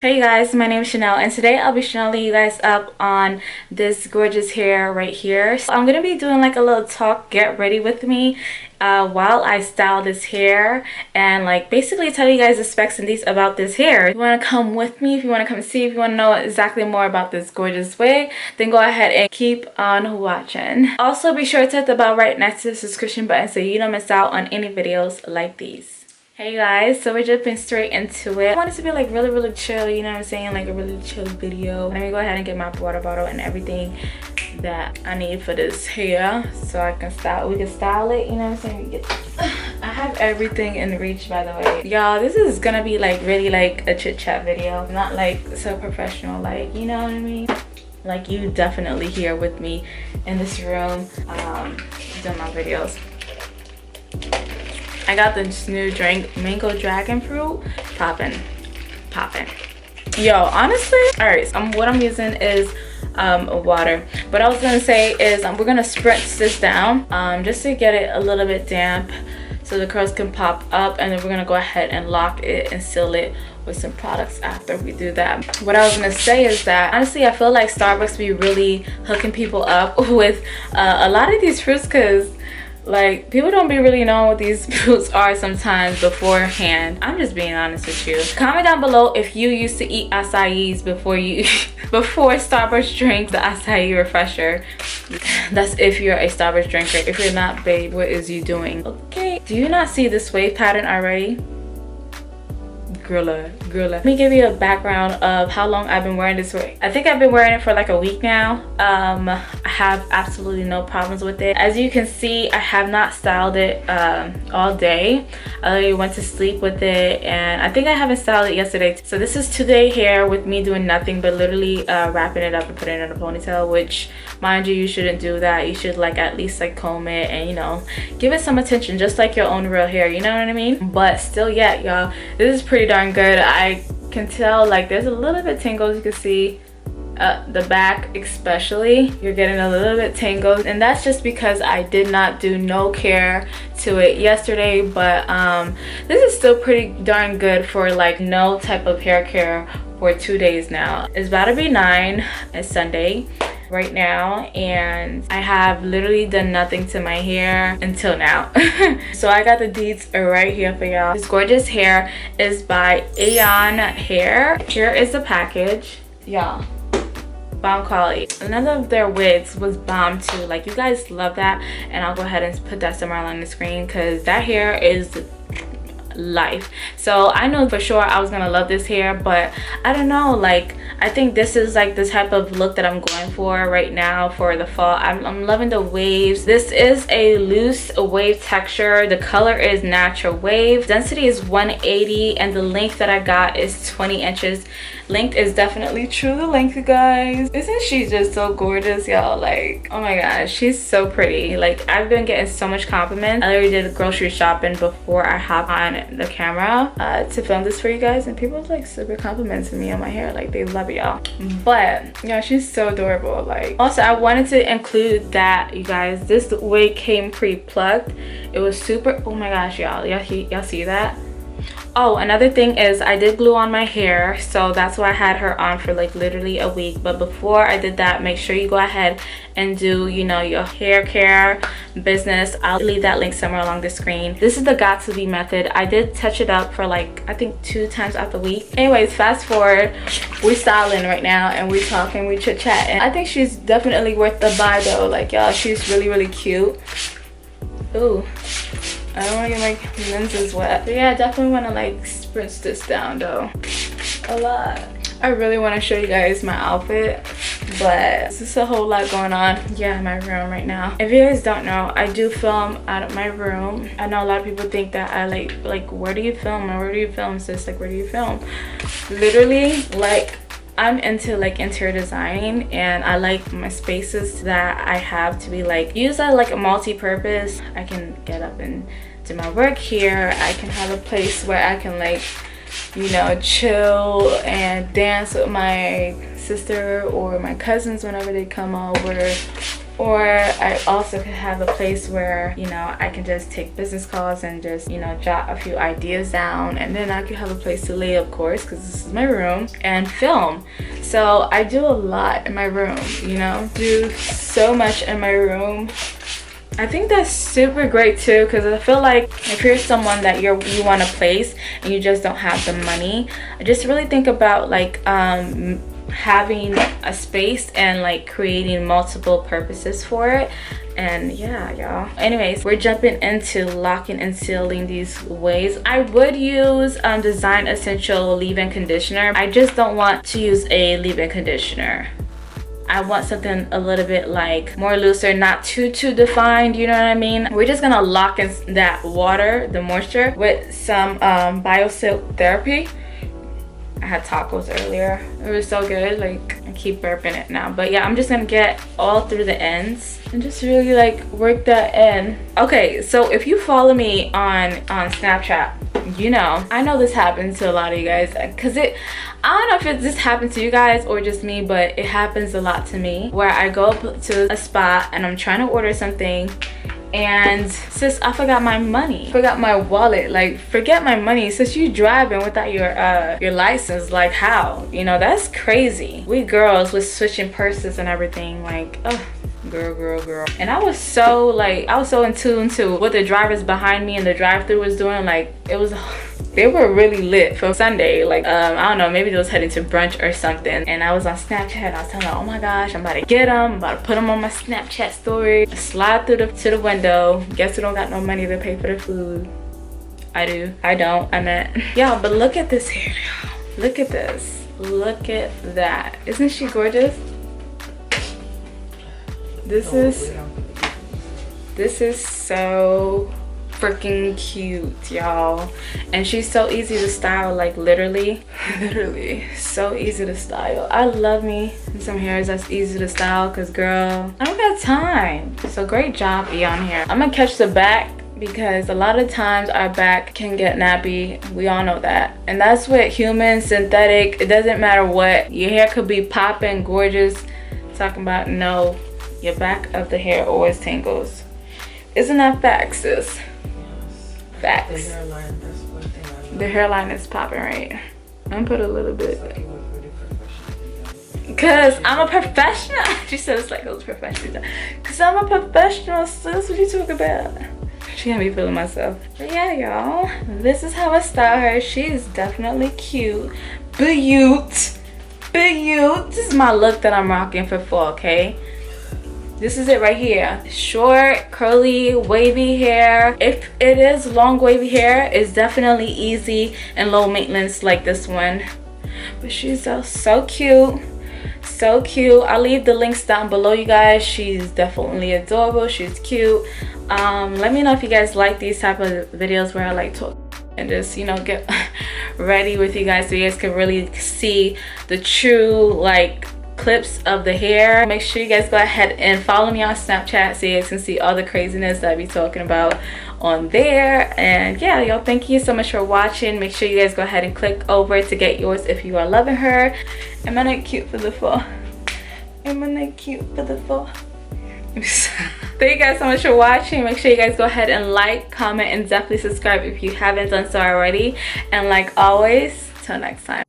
Hey guys, my name is Chanel and today I'll be showing you guys up on this gorgeous hair right here. So I'm going to be doing like a little talk, get ready with me while I style this hair and like basically tell you guys the specs and these about this hair. If you want to come with me, if you want to come see, if you want to know exactly more about this gorgeous wig, then go ahead and keep on watching. Also be sure to hit the bell right next to the subscription button so you don't miss out on any videos like these. Hey guys, so we're jumping straight into it. I want it to be like really chill, you know what I'm saying, like a really chill video. Let me go ahead and get my water bottle and everything that I need for this hair so I can style, we can style it, you know what I'm saying. I have everything in reach, by the way. Y'all, this is gonna be like really like a chit chat video, not like so professional, like, you know what I mean, like you definitely here with me in this room doing my videos. I got this new drink, mango dragon fruit, poppin'. Yo, honestly, all right, what I'm using is water. What I was gonna say is we're gonna spritz this down just to get it a little bit damp so the curls can pop up, and then we're gonna go ahead and lock it and seal it with some products after we do that. What I was gonna say is that honestly I feel like Starbucks be really hooking people up with a lot of these fruits, because like people don't be really knowing what these fruits are sometimes beforehand. I'm just being honest with you. Comment down below if you used to eat acais before you before Starbucks drink the acai refresher. That's if you're a Starbucks drinker. If you're not, babe, what is you doing? Okay, do you not see this wave pattern already? Girl. Let me give you a background of how long I've been wearing this wig. I think I've been wearing it for like a week now. I have absolutely no problems with it. As you can see, I have not styled it all day. I literally went to sleep with it, and I think I haven't styled it yesterday. So this is today hair with me doing nothing but literally wrapping it up and putting it in a ponytail, which mind you shouldn't do that. You should like at least like comb it and, you know, give it some attention just like your own real hair, you know what I mean? But still yet, y'all, this is pretty darn good. I can tell like there's a little bit tingles. You can see the back especially, you're getting a little bit tangled, and that's just because I did not do no care to it yesterday. But this is still pretty darn good for like no type of hair care for 2 days now. It's about to be 9. It's Sunday right now, and I have literally done nothing to my hair until now. So I got the deeds right here for y'all. This gorgeous hair is by Eayon hair. Here is the package, y'all. Bomb quality. None of their wigs was bomb too. Like, you guys love that, and I'll go ahead and put that somewhere along the screen because that hair is life. So I know for sure I was gonna love this hair, but I don't know, like I think this is like the type of look that I'm going for right now for the fall. I'm loving the waves. This is a loose wave texture. The color is natural wave. Density is 180, and the length that I got is 20 inches. Length is definitely true to length, you guys. Isn't she just so gorgeous, y'all? Like, oh my gosh, she's so pretty. Like, I've been getting so much compliments. I already did grocery shopping before I hop on the camera to film this for you guys, and people like super complimenting me on my hair. Like, they love it, y'all. But yeah, she's so adorable. Like, also I wanted to include that, you guys, this wig came pre-plucked. It was super, oh my gosh, y'all see that? Oh, another thing is I did glue on my hair, so that's why I had her on for like literally a week. But before I did that, make sure you go ahead and do, you know, your hair care business. I'll leave that link somewhere along the screen. This is the got to be method. I did touch it up for like I think 2 times out the week. Anyways, fast forward, we're styling right now and we're talking, we chit chat, and I think she's definitely worth the buy though. Like, y'all, she's really cute. Ooh, I don't want to get my lenses wet. But yeah, I definitely want to like spritz this down though a lot. I really want to show you guys my outfit, but there's just a whole lot going on. Yeah, in my room right now. If you guys don't know, I do film out of my room. I know a lot of people think that I like where do you film, or where do you film, sis? Like, where do you film? Literally, like, I'm into like interior design, and I like my spaces that I have to be like used as like a multi-purpose. I can get up and do my work here. I can have a place where I can like, you know, chill and dance with my sister or my cousins whenever they come over. Or I also could have a place where, you know, I can just take business calls and just, you know, jot a few ideas down, and then I could have a place to lay, of course, because this is my room, and film. So I do a lot in my room, you know, do so much in my room. I think that's super great too, because I feel like if you're someone that you want a place and you just don't have the money, I just really think about like having a space and like creating multiple purposes for it. And yeah, y'all, anyways, we're jumping into locking and sealing these waves. I would use Design Essential leave-in conditioner. I just don't want to use a leave-in conditioner. I want something a little bit like more looser, not too defined, you know what I mean? We're just gonna lock in that water, the moisture, with some BioSilk Therapy. I had tacos earlier. It was so good. Like, I keep burping it now. But yeah, I'm just gonna get all through the ends and just really like work that in. Okay, so if you follow me on Snapchat, you know, I know this happens to a lot of you guys, because I don't know if it just happened to you guys or just me, but it happens a lot to me, where I go up to a spot and I'm trying to order something, and sis, I forgot my money, forgot my wallet. Like, forget my money, sis, you driving without your license, like how? You know, that's crazy. We girls was switching purses and everything, like, oh, girl. And I was so in tune to what the drivers behind me in the drive-thru was doing. Like, it was, they were really lit for Sunday. Like, I don't know, maybe they was heading to brunch or something, and I was on Snapchat and I was telling them, oh my gosh, I'm about to get them, I'm about to put them on my Snapchat story. Slide through to the window. Guess who don't got no money to pay for the food? I do. I don't. I meant, y'all, but look at this hair, y'all. Look at this. Look at that. Isn't she gorgeous? This is so freaking cute, y'all. And she's so easy to style, like literally so easy to style. I love me some hairs that's easy to style, because girl, I don't got time. So great job, Eayon here. I'm gonna catch the back, because a lot of times our back can get nappy. We all know that. And that's what human, synthetic, it doesn't matter what. Your hair could be popping, gorgeous. Talking about, no, your back of the hair always tangles. Isn't that facts, sis? Yes. Facts. The hairline, that's one thing I love. The hairline is popping, right? I'm gonna put a little bit. Like, cause I'm a professional. She said it's like it was professional. Cause I'm a professional, sis. What you talking about? She had me feeling myself. But yeah, y'all, this is how I style her. She is definitely cute. Beaut. This is my look that I'm rocking for fall, okay? This is it right here. Short, curly, wavy hair. If it is long, wavy hair, it's definitely easy and low maintenance like this one. But she's so cute. So cute. I'll leave the links down below, you guys. She's definitely adorable. She's cute. Let me know if you guys like these type of videos where I like talk and just, you know, get ready with you guys so you guys can really see the true, like, clips of the hair. Make sure you guys go ahead and follow me on Snapchat so you guys can see all the craziness that I be talking about on there. And yeah, y'all, thank you so much for watching. Make sure you guys go ahead and click over to get yours if you are loving her. Am I not cute for the fall? Am I not cute for the fall? Thank you guys so much for watching. Make sure you guys go ahead and like, comment, and definitely subscribe if you haven't done so already. And like always, till next time.